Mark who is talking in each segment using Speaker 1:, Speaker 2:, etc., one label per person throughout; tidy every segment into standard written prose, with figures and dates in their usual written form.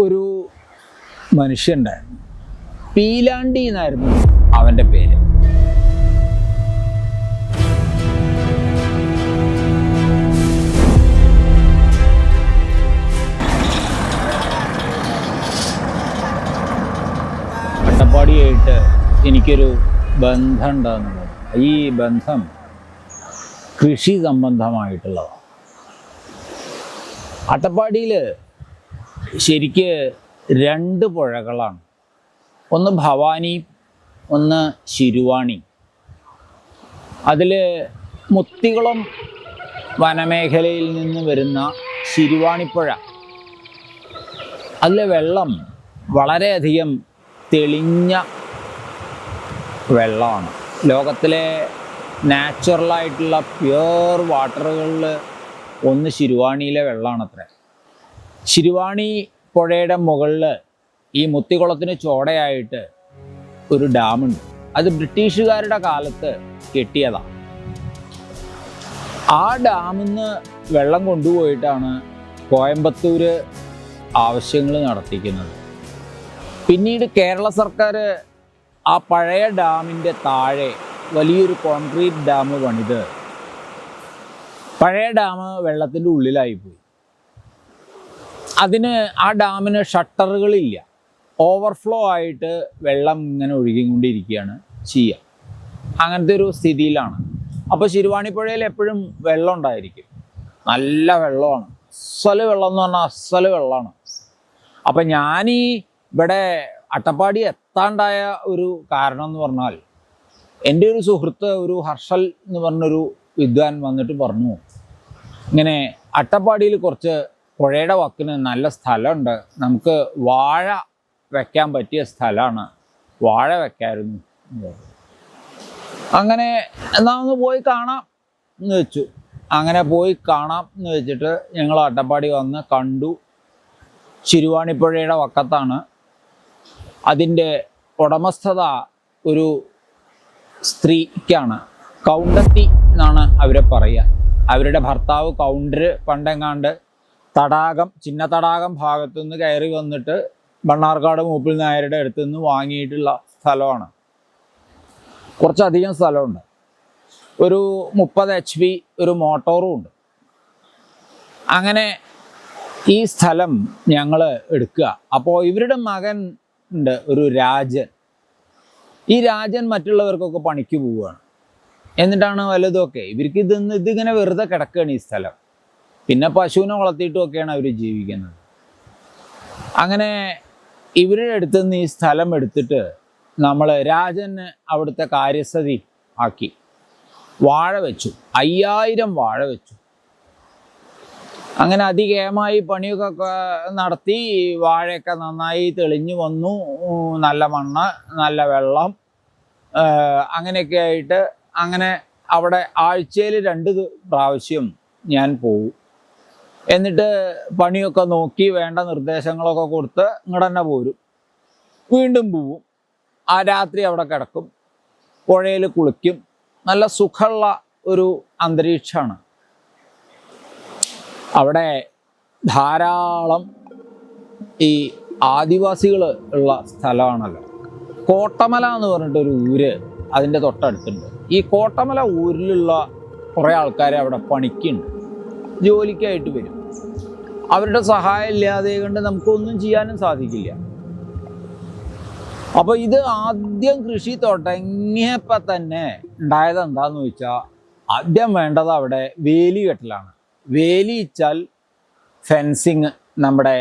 Speaker 1: ഒരു മനുഷ്യനുണ്ടായിരുന്നു. പീലാണ്ടി എന്നായിരുന്നു അവൻ്റെ പേര്. അട്ടപ്പാടിയായിട്ട് എനിക്കൊരു ബന്ധം ഉണ്ടാകുന്നത്, ഈ ബന്ധം കൃഷി സംബന്ധമായിട്ടുള്ളതാണ്. അട്ടപ്പാടിയിൽ ശരിക്ക് രണ്ട് പുഴകളാണ്. ഒന്ന് ഭവാനി, ഒന്ന് ശിരുവാണി. അതിൽ മുത്തികുളം വനമേഖലയിൽ നിന്ന് വരുന്ന ശിരുവാണിപ്പുഴ, അതിലെ വെള്ളം വളരെയധികം തെളിഞ്ഞ വെള്ളമാണ്. ലോകത്തിലെ നാച്ചുറലായിട്ടുള്ള പ്യുവർ വാട്ടറുകളിൽ ഒന്ന് ശിരുവാണിയിലെ വെള്ളമാണത്രേ. ശിരുവാണി പുഴയുടെ മുകളിൽ ഈ മുത്തികുളത്തിന് ചോടയായിട്ട് ഒരു ഡാമുണ്ട്. അത് ബ്രിട്ടീഷുകാരുടെ കാലത്ത് കെട്ടിയതാണ്. ആ ഡാമിൽ നിന്ന് വെള്ളം കൊണ്ടുപോയിട്ടാണ് കോയമ്പത്തൂർ ആവശ്യങ്ങൾ നടത്തിക്കുന്നത്. പിന്നീട് കേരള സർക്കാർ ആ പഴയ ഡാമിൻ്റെ താഴെ വലിയൊരു കോൺക്രീറ്റ് ഡാം പണിത് പഴയ ഡാം വെള്ളത്തിൻ്റെ ഉള്ളിലായിപ്പോയി. ആ ഡാമിന് ഷട്ടറുകളില്ല. ഓവർഫ്ലോ ആയിട്ട് വെള്ളം ഇങ്ങനെ ഒഴുകിക്കൊണ്ടിരിക്കുകയാണ് ചെയ്യുക. അങ്ങനത്തെ ഒരു സ്ഥിതിയിലാണ്. അപ്പോൾ ശിരുവാണിപ്പുഴയിൽ എപ്പോഴും വെള്ളം ഉണ്ടായിരിക്കും. നല്ല വെള്ളമാണ്, അസ്സല് വെള്ളം എന്ന് പറഞ്ഞാൽ അസ്സല് വെള്ളമാണ്. അപ്പം ഇവിടെ അട്ടപ്പാടി എത്താണ്ടായ ഒരു കാരണം എന്ന് പറഞ്ഞാൽ, എൻ്റെ ഒരു സുഹൃത്ത്, ഒരു ഹർഷൽ എന്ന് പറഞ്ഞൊരു വിദ്വാൻ വന്നിട്ട് പറഞ്ഞു, ഇങ്ങനെ അട്ടപ്പാടിയിൽ കുറച്ച് പുഴയുടെ വക്കിന് നല്ല സ്ഥലമുണ്ട്, നമുക്ക് വാഴ വെക്കാൻ പറ്റിയ സ്ഥലമാണ്, വാഴ വെക്കായിരുന്നു. അങ്ങനെ എന്നാൽ ഒന്ന് പോയി കാണാം എന്ന് വെച്ചു. അങ്ങനെ പോയി കാണാം എന്ന് വെച്ചിട്ട് ഞങ്ങൾ അട്ടപ്പാടി വന്ന് കണ്ടു. ശിരുവാണിപ്പുഴയുടെ വക്കത്താണ്. അതിൻ്റെ ഉടമസ്ഥത ഒരു സ്ത്രീക്കാണ്. കൗണ്ടത്തി എന്നാണ് അവരെ പറയുക. അവരുടെ ഭർത്താവ് കൗണ്ടർ പണ്ടെങ്ങാണ്ട് ചിന്ന തടാകം ഭാഗത്തു നിന്ന് കയറി വന്നിട്ട് മണ്ണാർക്കാട് മൂപ്പിൽ നായരുടെ അടുത്ത് നിന്ന് വാങ്ങിയിട്ടുള്ള സ്ഥലമാണ്. കുറച്ചധികം സ്ഥലമുണ്ട്. ഒരു 30 HP ഒരു മോട്ടോറും ഉണ്ട്. അങ്ങനെ ഈ സ്ഥലം ഞങ്ങൾ എടുക്കുക. അപ്പോൾ ഇവരുടെ മകൻ ഉണ്ട്, ഒരു രാജൻ. ഈ രാജൻ മറ്റുള്ളവർക്കൊക്കെ പണിക്ക് പോവുകയാണ്. എന്നിട്ടാണ് വല്ലതുമൊക്കെ ഇവർക്ക് ഇതിങ്ങനെ വെറുതെ കിടക്കുകയാണ് ഈ സ്ഥലം. പിന്നെ പശുവിനെ വളർത്തിയിട്ടുമൊക്കെയാണ് അവർ ജീവിക്കുന്നത്. അങ്ങനെ ഇവരുടെ അടുത്ത് നിന്ന് ഈ സ്ഥലം എടുത്തിട്ട് രാജന് അവിടുത്തെ കാര്യസ്ഥതി ആക്കി വാഴ വെച്ചു. 5000 വാഴ വെച്ചു. അങ്ങനെ അതികേമായി പണിയൊക്കെ നടത്തി. വാഴയൊക്കെ നന്നായി തെളിഞ്ഞു വന്നു. നല്ല മണ്ണ്, നല്ല വെള്ളം, അങ്ങനെയൊക്കെ ആയിട്ട് അങ്ങനെ അവിടെ ആഴ്ചയിൽ 2 പ്രാവശ്യം ഞാൻ പോവും. എന്നിട്ട് പണിയൊക്കെ നോക്കി വേണ്ട നിർദ്ദേശങ്ങളൊക്കെ കൊടുത്ത് ഇങ്ങോട്ട് തന്നെ പോരും. വീണ്ടും പോവും. ആ രാത്രി അവിടെ കിടക്കും, പുഴയിൽ കുളിക്കും. നല്ല സുഖമുള്ള ഒരു അന്തരീക്ഷമാണ്. അവിടെ ധാരാളം ഈ ആദിവാസികൾ ഉള്ള സ്ഥലമാണല്ലോ. കോട്ടമല എന്ന് പറഞ്ഞിട്ടൊരു ഊര് അതിൻ്റെ തൊട്ടടുത്തുണ്ട്. ഈ കോട്ടമല ഊരിലുള്ള കുറേ ആൾക്കാർ അവിടെ പണിക്കുണ്ട്, ജോലിക്കായിട്ട് വരും. അവരുടെ സഹായം ഇല്ലാതെ കൊണ്ട് നമുക്കൊന്നും ചെയ്യാനും സാധിക്കില്ല. അപ്പോൾ ഇത് ആദ്യം കൃഷി തുടങ്ങിയപ്പോൾ തന്നെ ഉണ്ടായത് എന്താന്ന് ചോദിച്ചാൽ, ആദ്യം വേണ്ടത് അവിടെ വേലി കെട്ടലാണ്. വേലി വെച്ചാൽ ഫെൻസിങ്, നമ്മുടെ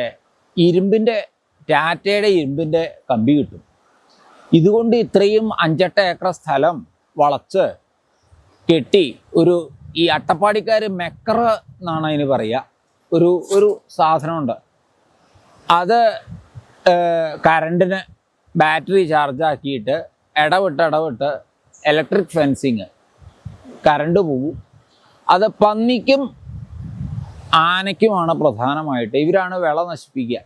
Speaker 1: ടാറ്റയുടെ ഇരുമ്പിൻ്റെ കമ്പി കിട്ടും. ഇതുകൊണ്ട് ഇത്രയും 5-8 ഏക്കർ സ്ഥലം വളച്ച് കെട്ടി ഈ അട്ടപ്പാടിക്കാർ മെക്കറ എന്നാണ് അതിന് പറയുക, ഒരു സാധനമുണ്ട്. അത് കറണ്ടിന് ബാറ്ററി ചാർജ് ആക്കിയിട്ട് ഇടവിട്ട് ഇലക്ട്രിക് ഫെൻസിങ്, കറണ്ട് പോവും. അത് പന്നിക്കും ആനയ്ക്കുമാണ് പ്രധാനമായിട്ട്. ഇവരാണ് വിള നശിപ്പിക്കുക.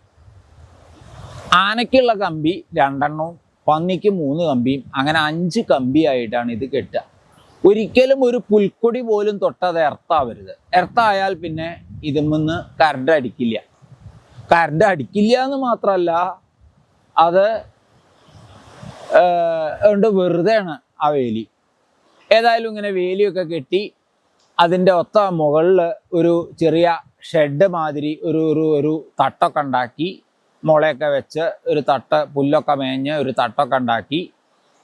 Speaker 1: ആനയ്ക്കുള്ള കമ്പി 2 പന്നിക്ക് 3 കമ്പിയും, അങ്ങനെ 5 കമ്പിയായിട്ടാണ് ഇത് കെട്ടുക. ഒരിക്കലും ഒരു പുൽക്കൊടി പോലും തൊട്ടത് എർത്താവരുത്. എർത്തായാൽ പിന്നെ ഇതിൽ നിന്ന് കറണ്ട് അടിക്കില്ല. കറണ്ട് അടിക്കില്ല എന്ന് മാത്രമല്ല, അത് കൊണ്ട് വെറുതെയാണ് ആ വേലി. ഏതായാലും ഇങ്ങനെ വേലിയൊക്കെ കെട്ടി അതിൻ്റെ ഒത്ത മുകളിൽ ഒരു ചെറിയ ഷെഡ് മാതിരി ഒരു തട്ടൊക്കെ ഉണ്ടാക്കി, മുളയൊക്കെ വെച്ച് ഒരു തട്ട്, പുല്ലൊക്കെ മേഞ്ഞ് ഒരു തട്ടൊക്കെ ഉണ്ടാക്കി.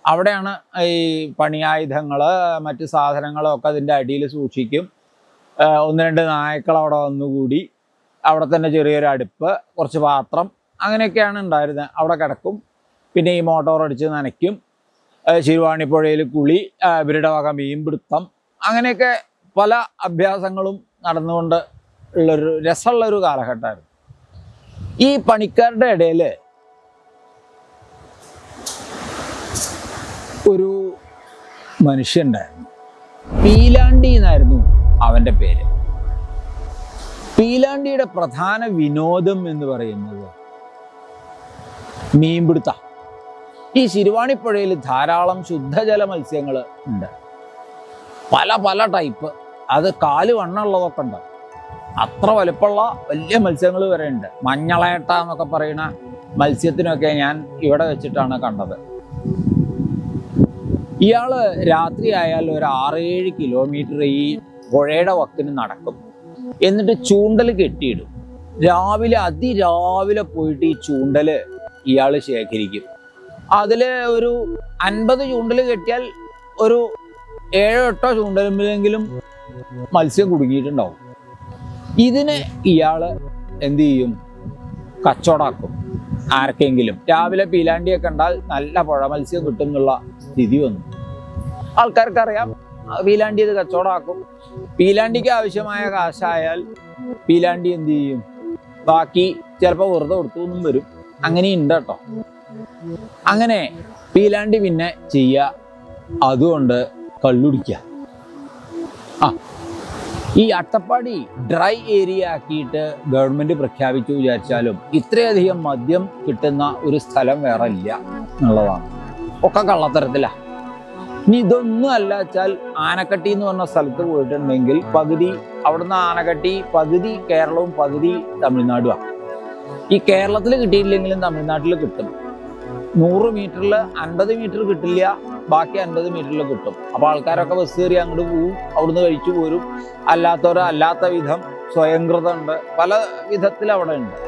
Speaker 1: അവിടെയാണ് ഈ പണിയായുധങ്ങൾ മറ്റ് സാധനങ്ങളൊക്കെ അതിൻ്റെ അടിയിൽ സൂക്ഷിക്കും. 1-2 നായ്ക്കൾ അവിടെ വന്നുകൂടി. അവിടെ തന്നെ ചെറിയൊരു അടുപ്പ്, കുറച്ച് പാത്രം, അങ്ങനെയൊക്കെയാണ് ഉണ്ടായിരുന്നത്. അവിടെ കിടക്കും. പിന്നെ ഈ മോട്ടോർ അടിച്ച് നനയ്ക്കും. ശിരുവാണിപ്പുഴയിൽ കുളി, ഇവരുടെ വക മീൻപിടുത്തം, അങ്ങനെയൊക്കെ പല അഭ്യാസങ്ങളും നടന്നുകൊണ്ട് ഉള്ളൊരു രസമുള്ളൊരു കാലഘട്ടമായിരുന്നു. ഈ പണിക്കാരുടെ ഇടയിൽ ഒരു മനുഷ്യനുണ്ടായിരുന്നു. പീലാണ്ടി എന്നായിരുന്നു അവൻ്റെ പേര്. പീലാണ്ടിയുടെ പ്രധാന വിനോദം എന്ന് പറയുന്നത് മീൻപിടുത്ത. ഈ ശിരുവാണിപ്പുഴയിൽ ധാരാളം ശുദ്ധജല മത്സ്യങ്ങൾ ഉണ്ട്. പല ടൈപ്പ്. അത് 4 വണ്ണമുള്ളതൊക്കെ ഉണ്ട്. അത്ര വലുപ്പമുള്ള വലിയ മത്സ്യങ്ങൾ വരെ ഉണ്ട്. മഞ്ഞളേട്ട എന്നൊക്കെ പറയുന്ന മത്സ്യത്തിനൊക്കെ ഞാൻ ഇവിടെ വെച്ചിട്ടാണ് കണ്ടത്. ഇയാള് രാത്രി ആയാൽ ഒരു 6-7 കിലോമീറ്റർ ഈ പുഴയുടെ വക്കിന് നടക്കും. എന്നിട്ട് ചൂണ്ടൽ കെട്ടിയിടും. അതിരാവിലെ പോയിട്ട് ഈ ചൂണ്ടൽ ഇയാൾ ശേഖരിക്കും. അതിൽ ഒരു 50 ചൂണ്ടൽ കെട്ടിയാൽ ഒരു 7-8 ചൂണ്ടലുമെങ്കിലും മത്സ്യം കുടുങ്ങിയിട്ടുണ്ടാവും. ഇതിന് ഇയാൾ എന്ത് ചെയ്യും? കച്ചവടമാക്കും. ആർക്കെങ്കിലും രാവിലെ പീലാണ്ടിയെ കണ്ടാൽ നല്ല പുഴ മത്സ്യം കിട്ടും എന്നുള്ള സ്ഥിതി വന്നു. ആൾക്കാർക്കറിയാം പീലാണ്ടി ഇത് കച്ചവടമാക്കും. പീലാണ്ടിക്ക് ആവശ്യമായ കാശായാൽ പീലാണ്ടി എന്ത് ചെയ്യും? ബാക്കി ചിലപ്പോൾ വെറുതെ കൊടുത്തൊന്നും വരും. അങ്ങനെയുണ്ട് കേട്ടോ. അങ്ങനെ പീലാണ്ടി പിന്നെ ചെയ്യുക, അതുകൊണ്ട് കള്ളുടിക്കുക. ഈ അട്ടപ്പാടി ഡ്രൈ ഏരിയ ആക്കിയിട്ട് ഗവൺമെന്റ് പ്രഖ്യാപിച്ചു വിചാരിച്ചാലും ഇത്രയധികം മദ്യം കിട്ടുന്ന ഒരു സ്ഥലം വേറെ ഇല്ല എന്നുള്ളതാണ്. ഒക്കെ കള്ളത്തരത്തിലാണ്. ഇനി ഇതൊന്നും അല്ല വെച്ചാൽ ആനക്കട്ടി എന്ന് പറഞ്ഞ സ്ഥലത്ത് പോയിട്ടുണ്ടെങ്കിൽ പകുതി അവിടുന്ന് ആനക്കട്ടി, പകുതി കേരളവും പകുതി തമിഴ്നാടുമാണ്. ഈ കേരളത്തിൽ കിട്ടിയില്ലെങ്കിലും തമിഴ്നാട്ടിൽ കിട്ടും. 100 മീറ്ററിൽ 50 മീറ്റർ കിട്ടില്ല, ബാക്കി 50 മീറ്ററിൽ കിട്ടും. അപ്പോൾ ആൾക്കാരൊക്കെ ബസ് കയറി അങ്ങോട്ട് പോവും, അവിടുന്ന് കഴിച്ചു പോരും. അല്ലാത്തവർ അല്ലാത്ത വിധം സ്വയംകൃതം ഉണ്ട്, പല വിധത്തിൽ അവിടെ ഉണ്ട്.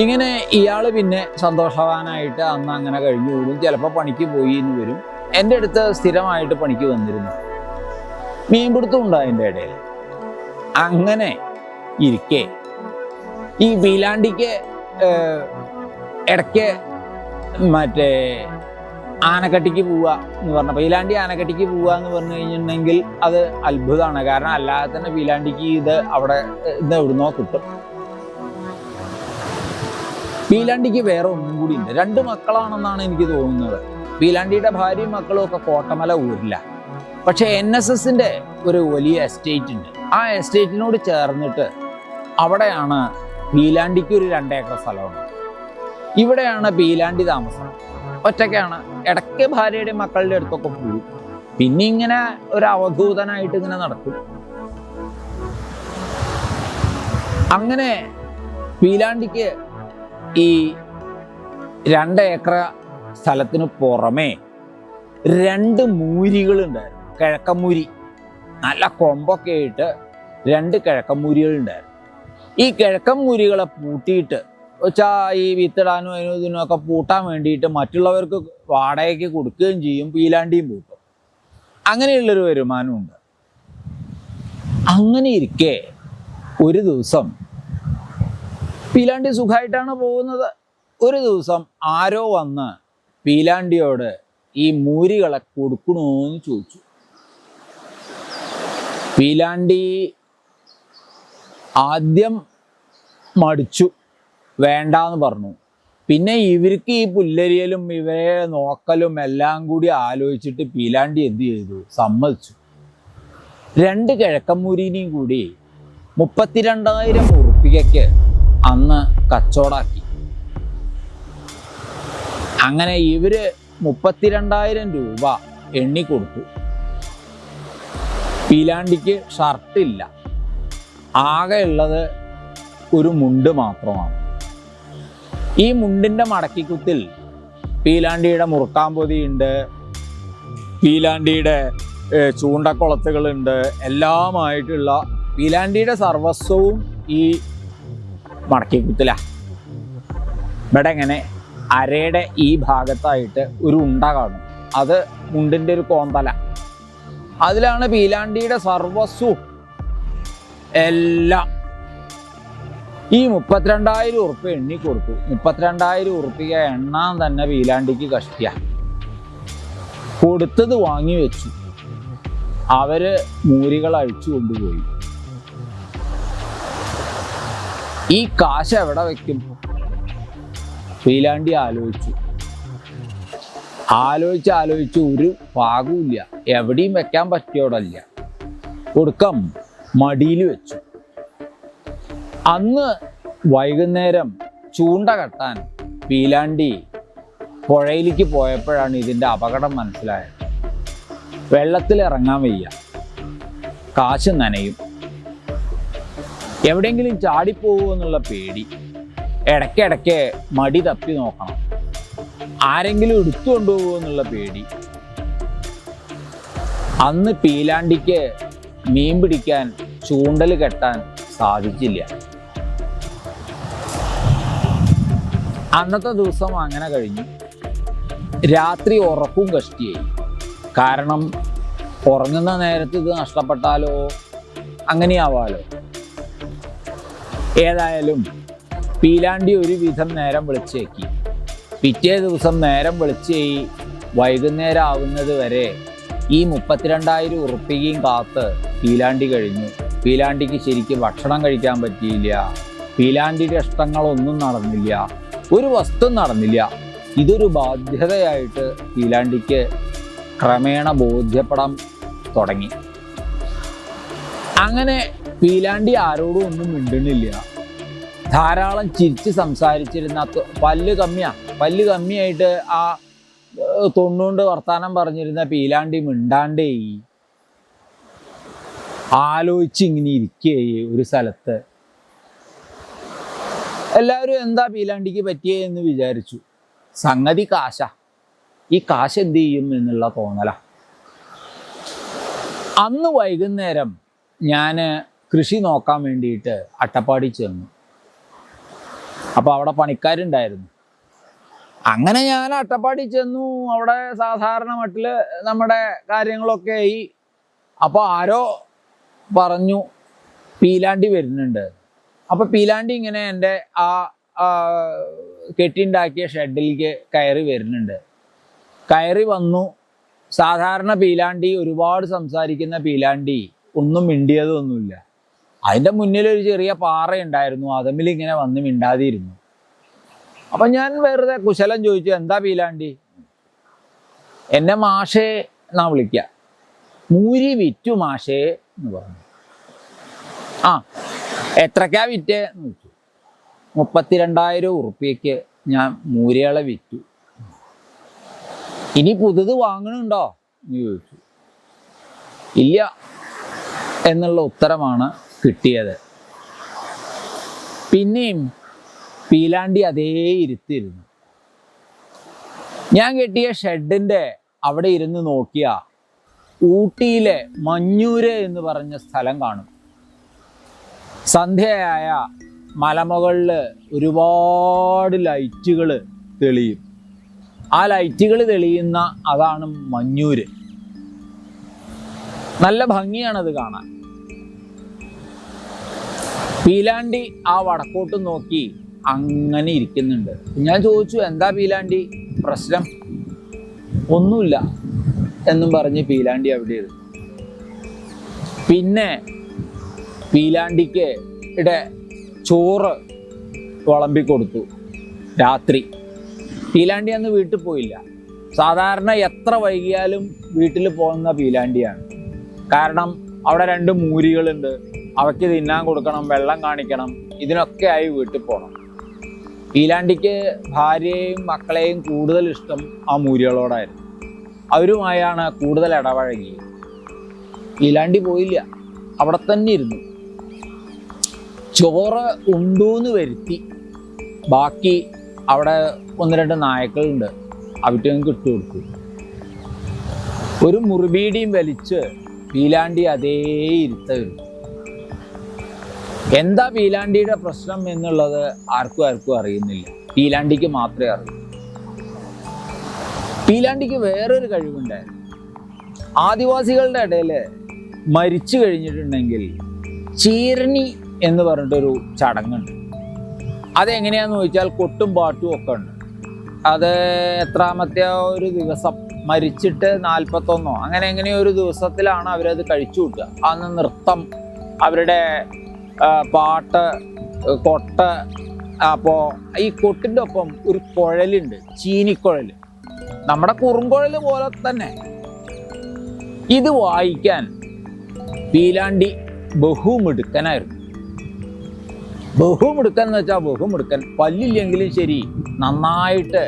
Speaker 1: ഇങ്ങനെ ഇയാൾ പിന്നെ സന്തോഷവാനായിട്ട് അന്ന് അങ്ങനെ കഴിഞ്ഞു കൂടും. ചിലപ്പോൾ പണിക്ക് പോയി എന്ന് വരും. എൻ്റെ അടുത്ത് സ്ഥിരമായിട്ട് പണിക്ക് വന്നിരുന്നു. മീൻപിടുത്തം ഉണ്ട് അതിൻ്റെ ഇടയിൽ. അങ്ങനെ ഇരിക്കെ ഈ പീലാണ്ടിക്ക് ഇടയ്ക്ക് മറ്റേ ആനക്കട്ടിക്ക് പോവുക എന്ന് പറഞ്ഞ, പീലാണ്ടി ആനക്കട്ടിക്ക് പോവുക എന്ന് പറഞ്ഞു കഴിഞ്ഞിട്ടുണ്ടെങ്കിൽ അത് അത്ഭുതമാണ്. കാരണം അല്ലാതെ തന്നെ പീലാണ്ടിക്ക് ഇത് അവിടെ ഇത് എവിടുന്നോ കിട്ടും. പീലാണ്ടിക്ക് വേറെ ഒന്നും കൂടി ഉണ്ട്. 2 മക്കളാണെന്നാണ് എനിക്ക് തോന്നുന്നത്. പീലാണ്ടിയുടെ ഭാര്യയും മക്കളും ഒക്കെ കോട്ടമല ഊരില്ല. പക്ഷെ NSSന്റെ ഒരു വലിയ എസ്റ്റേറ്റ് ഉണ്ട്. ആ എസ്റ്റേറ്റിനോട് ചേർന്നിട്ട് അവിടെയാണ് പീലാണ്ടിക്ക് ഒരു 2 ഏക്കർ സ്ഥലമുണ്ട്. ഇവിടെയാണ് പീലാണ്ടി താമസം. ഒറ്റയ്ക്കാണ്. ഇടയ്ക്ക് ഭാര്യയുടെ മക്കളുടെ അടുത്തൊക്കെ പോകും. പിന്നെ ഇങ്ങനെ ഒരു അവധൂതനായിട്ട് ഇങ്ങനെ നടക്കും. അങ്ങനെ പീലാണ്ടിക്ക് ഈ 2 ഏക്കർ സ്ഥലത്തിന് പുറമേ 2 മൂരികളുണ്ടായിരുന്നു. കിഴക്കമ്മൂരി, നല്ല കൊമ്പൊക്കെ ആയിട്ട് 2 കിഴക്കമ്മൂരികളുണ്ടായിരുന്നു. ഈ കിഴക്കമ്മൂരികളെ പൂട്ടിയിട്ട് വെച്ചാൽ ഈ വിത്തിടാനും അതിനും ഇതിനൊക്കെ പൂട്ടാൻ വേണ്ടിയിട്ട് മറ്റുള്ളവർക്ക് വാടകയ്ക്ക് കൊടുക്കുകയും ചെയ്യും. പീലാണ്ടിയും പൂട്ടും. അങ്ങനെയുള്ളൊരു വരുമാനമുണ്ട്. അങ്ങനെ ഇരിക്കെ ഒരു ദിവസം പീലാണ്ടി സുഖമായിട്ടാണ് പോകുന്നത്. ഒരു ദിവസം ആരോ വന്ന് പീലാണ്ടിയോട് ഈ മൂരികളെ കൊടുക്കണോന്ന് ചോദിച്ചു. പീലാണ്ടി ആദ്യം മടിച്ചു, വേണ്ടാന്ന് പറഞ്ഞു. പിന്നെ ഇവർക്ക് ഈ പുല്ലരിയലും ഇവരെ നോക്കലും എല്ലാം കൂടി ആലോചിച്ചിട്ട് പീലാണ്ടി എന്ത് ചെയ്തു? സമ്മതിച്ചു. 2 കിഴക്കമ്മൂരിനെയും കൂടി 32,000 ഉറുപ്പികയ്ക്ക് അന്ന് കച്ചവടാക്കി. അങ്ങനെ ഇവര് 32,000 രൂപ എണ്ണിക്കൊടുത്തു. പീലാണ്ടിക്ക് ഷർട്ടില്ല. ആകെ ഉള്ളത് ഒരു മുണ്ട് മാത്രമാണ്. ഈ മുണ്ടിൻ്റെ മടക്കിക്കുത്തിൽ പീലാണ്ടിയുടെ മുറുക്കാമ്പൊതിയുണ്ട്, പീലാണ്ടിയുടെ ചൂണ്ടക്കുളത്തുകളുണ്ട്, എല്ലാമായിട്ടുള്ള പീലാണ്ടിയുടെ സർവസ്വവും ഈ മടക്കിക്കുത്തിലാണ്. ഇവിടെ ഇങ്ങനെ അരയുടെ ഈ ഭാഗത്തായിട്ട് ഒരു ഉണ്ട കാണും. അത് മുണ്ടിൻ്റെ ഒരു കോന്തല. അതിലാണ് പീലാണ്ടിയുടെ സർവസ്വവും എല്ലാം. ഈ 32,000 ഉറുപ്പ്യ എണ്ണി കൊടുത്തു. 32,000 ഉറുപ്പ്യ എണ്ണാൻ തന്നെ പീലാണ്ടിക്ക് കഷ്ടിയ. കൊടുത്തത് വാങ്ങി വെച്ചു. അവര് മൂരികൾ അഴിച്ചു കൊണ്ടുപോയി. ഈ കാശ് എവിടെ വെക്കും? പീലാണ്ടി ആലോചിച്ച് ഒരു പാകുമില്ല. എവിടെയും വെക്കാൻ പറ്റിയോടല്ല. ഒടുക്കം മടിയിൽ വെച്ചു. അന്ന് വൈകുന്നേരം ചൂണ്ട കെട്ടാൻ പീലാണ്ടി പുഴയിലേക്ക് പോയപ്പോഴാണ് ഇതിൻ്റെ അപകടം മനസ്സിലായത്. വെള്ളത്തിൽ ഇറങ്ങാൻ വയ്യ, കാശ് നനയും, എവിടെയെങ്കിലും ചാടിപ്പോകുമോ എന്നുള്ള പേടി. ഇടയ്ക്കിടയ്ക്ക് മടി തപ്പി നോക്കണം, ആരെങ്കിലും എടുത്തു കൊണ്ടുപോകുമോ എന്നുള്ള പേടി. അന്ന് പീലാണ്ടിക്ക് മീൻ പിടിക്കാൻ ചൂണ്ടൽ കെട്ടാൻ സാധിച്ചില്ല. അന്നത്തെ ദിവസം അങ്ങനെ കഴിഞ്ഞു. രാത്രി ഉറക്കും കഷ്ടിയായി. കാരണം ഉറങ്ങുന്ന നേരത്ത് ഇത് നഷ്ടപ്പെട്ടാലോ, അങ്ങനെയാവാലോ. ഏതായാലും പീലാണ്ടി ഒരുവിധം നേരം വെളിച്ചേക്കി. പിറ്റേ ദിവസം നേരം വെളിച്ചേയി വൈകുന്നേരം ആവുന്നത് വരെ ഈ 32,000 ഉറുപ്പികയും കാത്ത് പീലാണ്ടി കഴിഞ്ഞു. പീലാണ്ടിക്ക് ശരിക്കും ഭക്ഷണം കഴിക്കാൻ പറ്റിയില്ല. പീലാണ്ടിയുടെ ഇഷ്ടങ്ങളൊന്നും നടന്നില്ല, ഒരു വസ്തു നടന്നില്ല. ഇതൊരു ബാധ്യതയായിട്ട് പീലാണ്ടിക്ക് ക്രമേണ ബോധ്യപ്പെടാൻ തുടങ്ങി. അങ്ങനെ പീലാണ്ടി ആരോടും ഒന്നും മിണ്ടുന്നില്ല. ധാരാളം ചിരിച്ച് സംസാരിച്ചിരുന്ന, പല്ല് കമ്മിയായിട്ട് ആ തൊണ്ണൂണ്ട് വർത്താനം പറഞ്ഞിരുന്ന പീലാണ്ടി മിണ്ടാണ്ടേ ആലോചിച്ച് ഇങ്ങനെ ഇരിക്കുകയായി ഒരു സ്ഥലത്ത്. എല്ലാവരും എന്താ പീലാണ്ടിക്ക് പറ്റിയേ എന്ന് വിചാരിച്ചു. സംഗതി കാശ. ഈ കാശ് എന്ത് ചെയ്യും എന്നുള്ള തോന്നല. അന്ന് വൈകുന്നേരം ഞാൻ കൃഷി നോക്കാൻ വേണ്ടിയിട്ട് അട്ടപ്പാടി ചെന്നു. അപ്പോൾ അവിടെ പണിക്കാരുണ്ടായിരുന്നു. അങ്ങനെ ഞാൻ അട്ടപ്പാടി ചെന്നു. അവിടെ സാധാരണ മട്ടിൽ നമ്മുടെ കാര്യങ്ങളൊക്കെ ആയി. അപ്പോൾ ആരോ പറഞ്ഞു പീലാണ്ടി വരുന്നുണ്ട്. അപ്പോൾ പീലാണ്ടി ഇങ്ങനെ എൻ്റെ ആ കെട്ടിയുണ്ടാക്കിയ ഷെഡിലേക്ക് കയറി വരുന്നുണ്ട്. കയറി വന്നു. സാധാരണ പീലാണ്ടി, ഒരുപാട് സംസാരിക്കുന്ന പീലാണ്ടി ഒന്നും മിണ്ടിയതൊന്നുമില്ല. അതിൻ്റെ മുന്നിലൊരു ചെറിയ പാറയുണ്ടായിരുന്നു. അതമ്മിൽ ഇങ്ങനെ വന്ന് മിണ്ടാതിരുന്നു. അപ്പം ഞാൻ വെറുതെ കുശലം ചോദിച്ചു, എന്താ പീലാണ്ടി? എന്നെ മാഷേ എന്നാ വിളിക്കുക. മൂരി വിറ്റു മാഷേ എന്ന് പറഞ്ഞു. ആ, എത്രക്കാ വിറ്റേ എന്ന് ചോദിച്ചു. 32,000 ഉറുപ്പ്യക്ക് ഞാൻ മൂരികളെ വിറ്റു. ഇനി പുതുത് വാങ്ങണുണ്ടോ എന്ന് ചോദിച്ചു. ഇല്ല എന്നുള്ള ഉത്തരമാണ് കിട്ടിയത്. പിന്നെയും പീലാണ്ടി അതേ ഇരുത്തിയിരുന്നു. ഞാൻ കെട്ടിയ ഷെഡിൻ്റെ അവിടെ ഇരുന്ന് നോക്കിയ ഊട്ടിയിലെ മഞ്ഞൂര് എന്ന് പറഞ്ഞ സ്ഥലം കാണും. സന്ധ്യയായ മലമുകളിൽ ഒരുപാട് ലൈറ്റുകൾ തെളിയും. ആ ലൈറ്റുകൾ തെളിയുന്ന അതാണ് മഞ്ഞൂര്. നല്ല ഭംഗിയാണത് കാണാൻ. പീലാണ്ടി ആ വടക്കോട്ട് നോക്കി അങ്ങനെ ഇരിക്കുന്നുണ്ട്. ഞാൻ ചോദിച്ചു, എന്താ പീലാണ്ടി പ്രശ്നം? ഒന്നുമില്ല എന്നും പറഞ്ഞ് പീലാണ്ടി അവിടെ ഇരുന്നു. പിന്നെ പീലാണ്ടിക്ക് ചോറ് വിളമ്പിക്കൊടുത്തു രാത്രി. പീലാണ്ടി അന്ന് വീട്ടിൽ പോയില്ല. സാധാരണ എത്ര വൈകിയാലും വീട്ടിൽ പോകുന്ന പീലാണ്ടിയാണ്. കാരണം അവിടെ 2 മൂരികളുണ്ട്, അവയ്ക്ക് തിന്നാൻ കൊടുക്കണം, വെള്ളം കാണിക്കണം, ഇതിനൊക്കെ ആയി വീട്ടിൽ പോകണം. പീലാണ്ടിക്ക് ഭാര്യയെയും മക്കളെയും കൂടുതൽ ഇഷ്ടം ആ മൂരികളോടായിരുന്നു. അവരുമായാണ് കൂടുതൽ ഇടപഴകിയത്. പീലാണ്ടി പോയില്ല, അവിടെ തന്നെ ഇരുന്നു. ചോറ് ഉണ്ടൂന്ന് വരുത്തി ബാക്കി അവിടെ 1-2 നായ്ക്കളുണ്ട്, അവറ്റങ്ങൾക്ക് ഇട്ട് കൊടുത്തു. ഒരു മുറിബീഡിയും വലിച്ച് പീലാണ്ടി അതേ ഇരുത്തായിരുന്നു. എന്താ പീലാണ്ടിയുടെ പ്രശ്നം എന്നുള്ളത് ആർക്കും അറിയുന്നില്ല. പീലാണ്ടിക്ക് മാത്രമേ അറിയൂ. പീലാണ്ടിക്ക് വേറൊരു കഴിവുണ്ടായിരുന്നു. ആദിവാസികളുടെ ഇടയിൽ മരിച്ചു കഴിഞ്ഞിട്ടുണ്ടെങ്കിൽ ചീരണി എന്ന് പറഞ്ഞിട്ടൊരു ചടങ്ങുണ്ട്. അതെങ്ങനെയാന്ന് ചോദിച്ചാൽ കൊട്ടും പാട്ടും ഒക്കെ ഉണ്ട്. അത് എത്രാമത്തെ ഒരു ദിവസം മരിച്ചിട്ട് 41 അങ്ങനെ എങ്ങനെയോ ഒരു ദിവസത്തിലാണ് അവരത് കഴിച്ചു കൂട്ടുക. അന്ന് നൃത്തം, അവരുടെ പാട്ട്, കൊട്ട്. അപ്പോൾ ഈ കൊട്ടിൻ്റെ ഒപ്പം ഒരു കുഴലുണ്ട്, ചീനിക്കുഴൽ, നമ്മുടെ കുറുങ്കുഴൽ പോലെ തന്നെ. ഇത് വായിക്കാൻ പീലാണ്ടി ബഹുമിടുക്കനായിരുന്നു. ബഹുമിടുക്കൻ എന്ന് വെച്ചാൽ ബഹുമിടുക്കൻ. പല്ലില്ലെങ്കിലും ശരി, നന്നായിട്ട്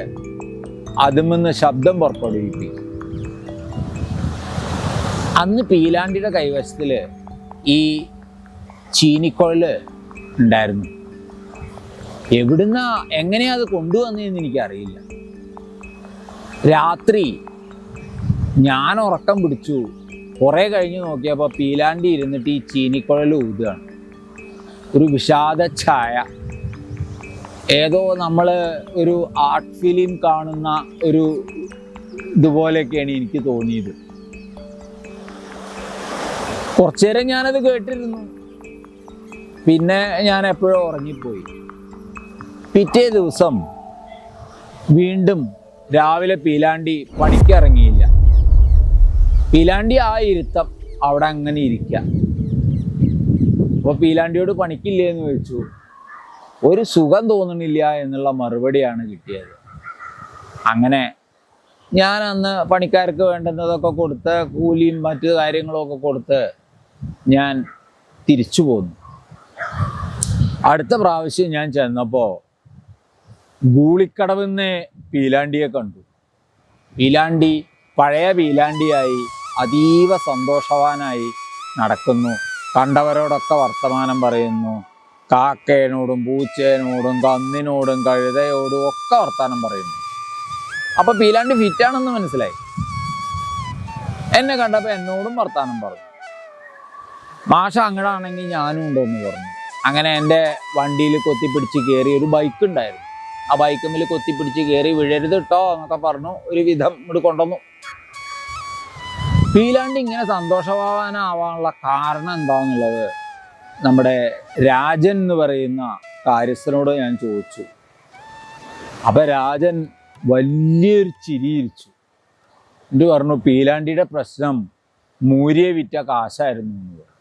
Speaker 1: അതുമെന്ന് ശബ്ദം പുറപ്പെടുവിക്കും. അന്ന് പീലാണ്ടിയുടെ കൈവശത്തിൽ ഈ ചീനിക്കുഴൽ ഉണ്ടായിരുന്നു. എങ്ങനെയാ അത് കൊണ്ടുവന്നതെന്ന് എനിക്കറിയില്ല. രാത്രി ഞാൻ ഉറക്കം പിടിച്ചു. കുറേ കഴിഞ്ഞ് നോക്കിയപ്പോൾ പീലാണ്ടി ഇരുന്നിട്ട് ഈ ചീനിക്കുഴൽ ഊതുകയാണ്. ഒരു വിഷാദ ഛായ. ഏതോ നമ്മൾ ഒരു ആർട്ട് ഫിലിം കാണുന്ന ഒരു ഇതുപോലെയൊക്കെയാണ് എനിക്ക് തോന്നിയത്. കുറച്ചു നേരം ഞാനത് കേട്ടിരുന്നു. പിന്നെ ഞാൻ എപ്പോഴോ ഉറങ്ങിപ്പോയി. പിറ്റേ ദിവസം വീണ്ടും രാവിലെ പീലാണ്ടി പണിക്കിറങ്ങിയില്ല. പീലാണ്ടി ആ ഇരുത്തം അവിടെ അങ്ങനെ ഇരിക്കുക. അപ്പോൾ പീലാണ്ടിയോട് പണിക്കില്ലേ എന്ന് ചോദിച്ചു. ഒരു സുഖം തോന്നണില്ല എന്നുള്ള മറുപടിയാണ് കിട്ടിയത്. അങ്ങനെ ഞാൻ അന്ന് പണിക്കാർക്ക് വേണ്ടുന്നതൊക്കെ കൊടുത്ത് കൂലിയും മറ്റു കാര്യങ്ങളൊക്കെ കൊടുത്ത് ഞാൻ തിരിച്ചു പോന്നു. അടുത്ത പ്രാവശ്യം ഞാൻ ചെന്നപ്പോൾ ഗൂളിക്കടവിന്ന് പീലാണ്ടിയെ കണ്ടു. പീലാണ്ടി പഴയ പീലാണ്ടിയായി അതീവ സന്തോഷവാനായി നടക്കുന്നു. കണ്ടവരോടൊക്കെ വർത്തമാനം പറയുന്നു. കാക്കേനോടും പൂച്ചേനോടും കന്നിനോടും കഴുതയോടും ഒക്കെ വർത്തമാനം പറയുന്നു. അപ്പൊ പീലാണ്ടി ഫിറ്റാണെന്ന് മനസ്സിലായി. എന്നെ കണ്ടപ്പോൾ എന്നോടും വർത്തമാനം പറഞ്ഞു. മാഷ അങ്ങടാണെങ്കിൽ ഞാനും ഉണ്ടെന്ന് പറഞ്ഞു. അങ്ങനെ എൻ്റെ വണ്ടിയിൽ കൊത്തിപ്പിടിച്ച് കയറി. ഒരു ബൈക്ക് ഉണ്ടായിരുന്നു. ആ ബൈക്കുമ്മിൽ കൊത്തിപ്പിടിച്ച് കയറി വീഴരുത് കേട്ടോ എന്നൊക്കെ പറഞ്ഞു. ഒരു വിധം ഇങ്ങോട്ട് കൊണ്ടുവന്നു. പീലാണ്ടി ഇങ്ങനെ സന്തോഷവാനാവാനുള്ള കാരണം എന്താണെന്നുള്ളത് നമ്മുടെ രാജൻ എന്ന് പറയുന്ന കാര്യസ്ഥനോട് ഞാൻ ചോദിച്ചു. അപ്പം രാജൻ വലിയൊരു ചിരിയിരിച്ചു. എന്നിട്ട് പറഞ്ഞു, പീലാണ്ടിയുടെ പ്രശ്നം മൂരിയെ വിറ്റ കാശായിരുന്നു എന്ന് പറഞ്ഞു.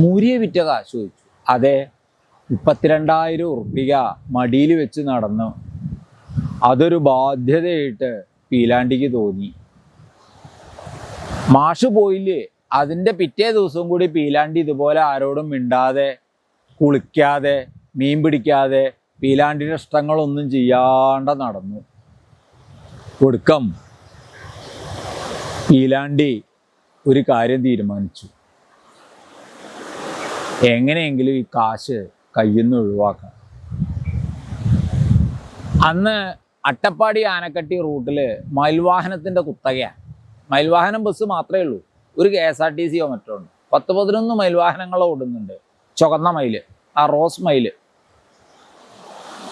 Speaker 1: മൂരിയെ വിറ്റ കാശ് ചോദിച്ചു. അതെ, 32,000 ഉറുപ്പിക മടിയിൽ വെച്ച് നടന്നു. അതൊരു ബാധ്യതയായിട്ട് പീലാണ്ടിക്ക് തോന്നി. മാഷ് പോയില്ലേ, അതിൻ്റെ പിറ്റേ ദിവസം കൂടി പീലാണ്ടി ഇതുപോലെ ആരോടും മിണ്ടാതെ, കുളിക്കാതെ, മീൻ പിടിക്കാതെ, പീലാണ്ടിയുടെ ഇഷ്ടങ്ങളൊന്നും ചെയ്യാണ്ട് നടന്നു. ഒടുക്കം പീലാണ്ടി ഒരു കാര്യം തീരുമാനിച്ചു. എങ്ങനെയെങ്കിലും ഈ കാശ് കയ്യിൽ നിന്ന് ഒഴിവാക്കാം. അന്ന് അട്ടപ്പാടി ആനക്കട്ടി റൂട്ടിൽ മയിൽവാഹനത്തിൻ്റെ കുത്തകയാണ്. മയിൽവാഹനം ബസ് മാത്രമേ ഉള്ളൂ. ഒരു KSRTC മറ്റോ ഉണ്ട്. 10-11 മയിൽവാഹനങ്ങൾ ഓടുന്നുണ്ട്. ചുവന്ന മയിൽ, ആ റോസ് മയിൽ.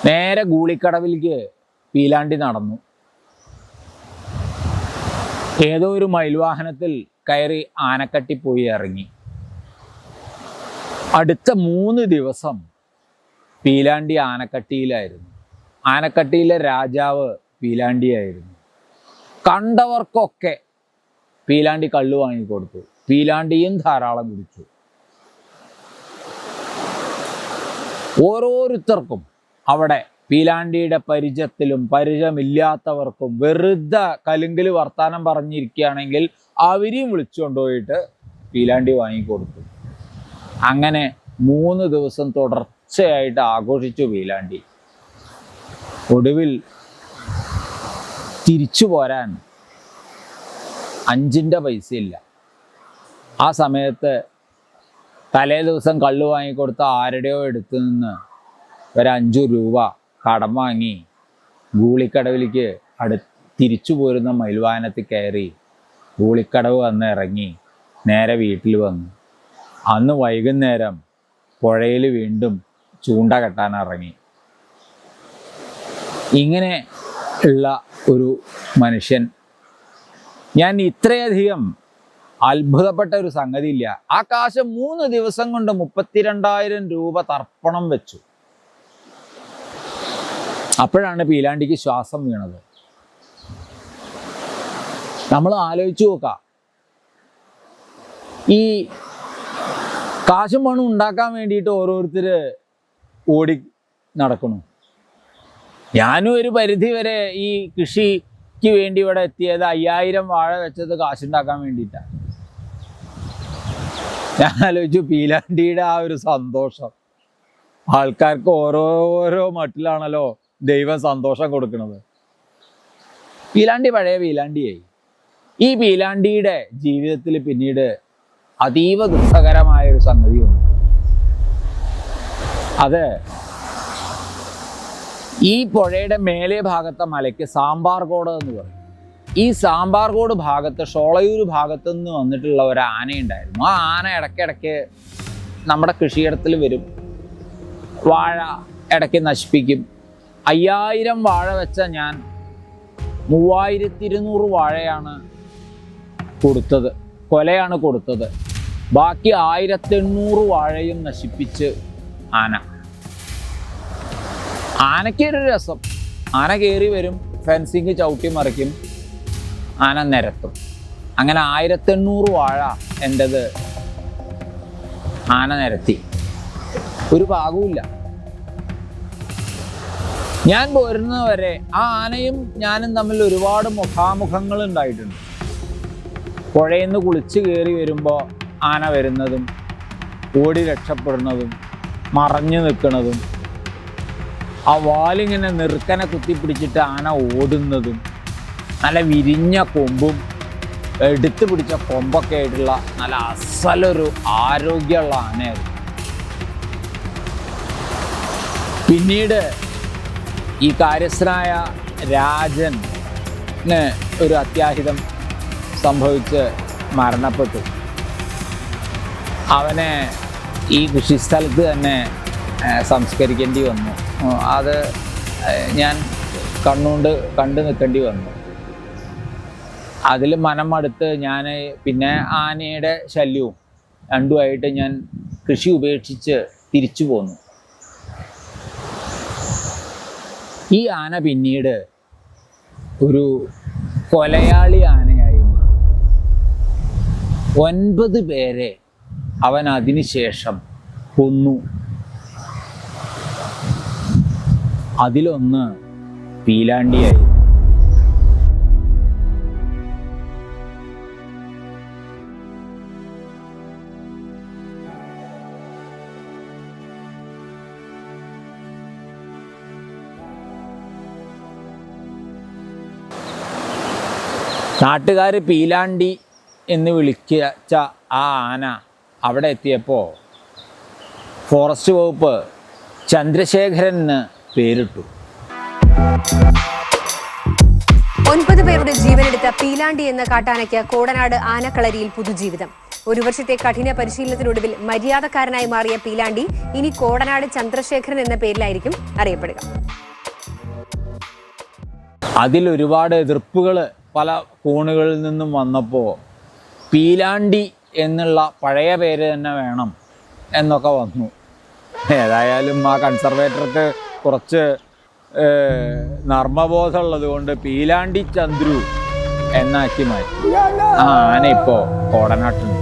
Speaker 1: നേരെ ഗൂളിക്കടവിലേക്ക് പീലാണ്ടി നടന്നു. ഏതോ ഒരു മയിൽവാഹനത്തിൽ കയറി ആനക്കട്ടി പോയി ഇറങ്ങി. അടുത്ത 3 ദിവസം പീലാണ്ടി ആനക്കട്ടിയിലായിരുന്നു. ആനക്കട്ടിയിലെ രാജാവ് പീലാണ്ടിയായിരുന്നു. കണ്ടവർക്കൊക്കെ പീലാണ്ടി കള്ളു വാങ്ങിക്കൊടുത്തു. പീലാണ്ടിയും ധാരാളം കുടിച്ചു. ഓരോരുത്തർക്കും അവിടെ പീലാണ്ടിയുടെ പരിചയത്തിലും പരിചയമില്ലാത്തവർക്കും വെറുതെ കലുങ്കിൽ വർത്താനം പറഞ്ഞിരിക്കുകയാണെങ്കിൽ അവരെയും വിളിച്ചുകൊണ്ടുപോയിട്ട് പീലാണ്ടി വാങ്ങിക്കൊടുത്തു. അങ്ങനെ 3 ദിവസം തുടർച്ചയായിട്ട് ആഘോഷിച്ചു പീലാണ്ടി. ഒടുവിൽ തിരിച്ചു പോരാൻ 5 പൈസ ഇല്ല. ആ സമയത്ത് തലേ ദിവസം കള്ള് വാങ്ങിക്കൊടുത്ത ആരുടെയോ അടുത്ത് നിന്ന് ഒരു 5 രൂപ കടം വാങ്ങി ഗൂളിക്കടവിലേക്ക് തിരിച്ചു പോരുന്ന മയിൽവാഹനത്തിൽ കയറി ഗൂളിക്കടവ് വന്ന് ഇറങ്ങി നേരെ വീട്ടിൽ വന്നു. അന്ന് വൈകുന്നേരം പുഴയിൽ വീണ്ടും ചൂണ്ട കെട്ടാൻ ഇറങ്ങി. ഇങ്ങനെ ഉള്ള ഒരു മനുഷ്യൻ. ഞാൻ ഇത്രയധികം അത്ഭുതപ്പെട്ട ഒരു സംഗതിയില്ല. ആ കാശ് 3 ദിവസം കൊണ്ട് 32,000 രൂപ തർപ്പണം വെച്ചു. അപ്പോഴാണ് പീലാണ്ടിക്ക് ശ്വാസം വീണത്. നമ്മൾ ആലോചിച്ചു നോക്കാം, ഈ കാശും പണം ഉണ്ടാക്കാൻ വേണ്ടിയിട്ട് ഓരോരുത്തർ ഓടി നടക്കണം. ഞാനും ഒരു പരിധി വരെ ഈ കൃഷിക്ക് വേണ്ടി ഇവിടെ എത്തിയത് 5000 വാഴ വെച്ചത് കാശുണ്ടാക്കാൻ വേണ്ടിയിട്ടാണ്. ഞാൻ ആലോചിച്ചു പീലാണ്ടിയുടെ ആ ഒരു സന്തോഷം. ആൾക്കാർക്ക് ഓരോരോ മട്ടിലാണല്ലോ ദൈവം സന്തോഷം കൊടുക്കുന്നത്. പീലാണ്ടി പഴയ പീലാണ്ടിയായി. ഈ പീലാണ്ടിയുടെ ജീവിതത്തിൽ പിന്നീട് അതീവ ദുഃഖകരമായ ഒരു സംഗതി വന്നു. അത് ഈ പുഴയുടെ മേലെ ഭാഗത്തെ മലയ്ക്ക് സാമ്പാർകോട് എന്ന് പറയും. ഈ സാമ്പാർകോട് ഭാഗത്ത് ഷോളയൂർ ഭാഗത്തു നിന്ന് വന്നിട്ടുള്ള ഒരു ആനയുണ്ടായിരുന്നു. ആ ആന ഇടയ്ക്കിടയ്ക്ക് നമ്മുടെ കൃഷിയിടത്തിൽ വരും, വാഴ ഇടയ്ക്ക് നശിപ്പിക്കും. 5000 വാഴ വെച്ച ഞാൻ 3200 വാഴയാണ് കൊടുത്തത്, കൊലയാണ് കൊടുത്തത്. ബാക്കി 1800 വാഴയും നശിപ്പിച്ച് ആന. ആനയ്ക്കൊരു രസം, ആന കയറി വരും, ഫെൻസിങ് ചവിട്ടി മറിക്കും, ആന നിരത്തും. അങ്ങനെ 1800 വാഴ എൻ്റെത് ആന നിരത്തി. ഒരു ഭാഗവുമില്ല. ഞാൻ പോരുന്നവരെ ആ ആനയും ഞാനും തമ്മിൽ ഒരുപാട് മുഖാമുഖങ്ങൾ ഉണ്ടായിട്ടുണ്ട്. പുഴയിൽ നിന്ന് കുളിച്ച് കയറി വരുമ്പോൾ ആന വരുന്നതും, ഓടി രക്ഷപ്പെടുന്നതും, മറഞ്ഞു നിൽക്കുന്നതും, ആ വാലിങ്ങനെ നെറുക്കനെ കുത്തിപ്പിടിച്ചിട്ട് ആന ഓടുന്നതും, നല്ല വിരിഞ്ഞ കൊമ്പും എടുത്തു പിടിച്ച കൊമ്പൊക്കെ ആയിട്ടുള്ള നല്ല അസലൊരു ആരോഗ്യമുള്ള ആനയായിരുന്നു. പിന്നീട് ഈ കാര്യസ്ഥനായ രാജന് ഒരു അത്യാഹിതം സംഭവിച്ച് മരണപ്പെട്ടു. അവനെ ഈ കൃഷിസ്ഥലത്ത് തന്നെ സംസ്കരിക്കേണ്ടി വന്നു. അത് ഞാൻ കണ്ണുകൊണ്ട് കണ്ടു നിൽക്കേണ്ടി വന്നു. അതിൽ മനം മടുത്ത് ഞാൻ പിന്നെ ആനയുടെ ശല്യവും രണ്ടുമായിട്ട് ഞാൻ കൃഷി ഉപേക്ഷിച്ച് തിരിച്ചു പോന്നു. ഈ ആന പിന്നീട് ഒരു കൊലയാളി ആനയായി മാറി. 9 പേരെ അവൻ അതിനുശേഷം കൊന്നു. അതിലൊന്ന് പീലാണ്ടിയായി. നാട്ടുകാർ പീലാണ്ടി എന്ന് വിളിച്ച ആ ആന അവിടെ എത്തിയപ്പോൾ ഫോറസ്റ്റ് വകുപ്പ് ചന്ദ്രശേഖരൻ എന്ന് പേരിട്ടു.
Speaker 2: 9 പേരുടെ ജീവനെടുത്ത പീലാണ്ടി എന്ന കാട്ടാനയ്ക്ക് കോടനാട് ആനക്കളരിയിൽ പുതുജീവിതം. 1 വർഷത്തെ കഠിന പരിശീലനത്തിനൊടുവിൽ മര്യാദക്കാരനായി മാറിയ പീലാണ്ടി ഇനി കോടനാട് ചന്ദ്രശേഖരൻ എന്ന പേരിലായിരിക്കും അറിയപ്പെടുക.
Speaker 1: അതിലൊരുപാട് എതിർപ്പുകൾ പല കോണുകളിൽ നിന്നും വന്നപ്പോൾ പീലാണ്ടി എന്നുള്ള പഴയ പേര് തന്നെ വേണം എന്നൊക്കെ വന്നു. ഏതായാലും ആ കൺസർവേറ്റർക്ക് കുറച്ച് നർമ്മബോധമുള്ളത് കൊണ്ട് പീലാണ്ടി ചന്ദ്രു എന്നാക്കി മാറ്റി. ആ ആന ഇപ്പോൾ കോടനാട്ടുണ്ട്.